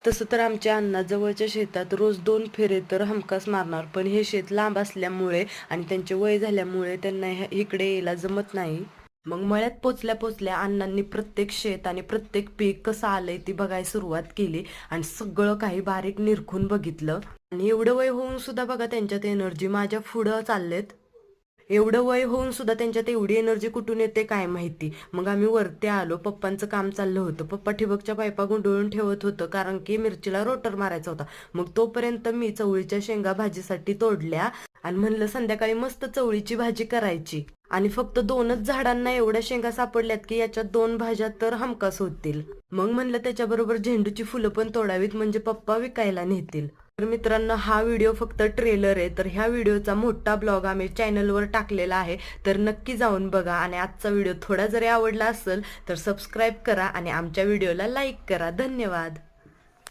तसं तर आमच्या अण्णा जवळच्या शेतात रोज 2 फेरे तर हमखास मारणार, पण हे शेत लांब असल्यामुळे आणि त्यांचे वय झाल्यामुळे त्यांना इकडे यायला जमत नाही. मग मळ्यात पोचल्या पोचल्या अण्णांनी प्रत्येक शेत आणि प्रत्येक पीक कसं आलंय ती बघायला सुरुवात केली आणि सगळं काही बारीक निरखून बघितलं. आणि एवढं वय होऊन सुद्धा बघा त्यांच्यात एनर्जी माझ्या पुढं चाललेत. एवढं वय होऊन सुद्धा त्यांच्यात एवढी एनर्जी कुठून येते काय माहिती. मग आम्ही वरती आलो. पप्पांचं काम चाललं होतं. पप्पा ठिबकच्या पाईपा गुंडळून ठेवत होतं कारण की मिरचीला रोटर मारायचा होता. मग तोपर्यंत मी चवळीच्या शेंगा भाजीसाठी तोडल्या आणि म्हणलं संध्याकाळी मस्त चवळीची भाजी करायची. आणि फक्त 2च झाडांना एवढ्या शेंगा सापडल्यात की याच्यात 2 भाज्या तर हमखास होतील. मग म्हणलं त्याच्याबरोबर झेंडूची फुलं पण तोडावीत म्हणजे पप्पा विकायला नेतील. तर मित्रांनो, हा व्हिडिओ फक्त ट्रेलर आहे. तर ह्या व्हिडिओचा मोठा ब्लॉग आम्ही चॅनलवर टाकलेला आहे, तर नक्की जाऊन बघा. आणि आजचा व्हिडिओ थोडा जरी आवडला असेल तर सबस्क्राईब करा आणि आमच्या व्हिडिओला लाईक करा. धन्यवाद.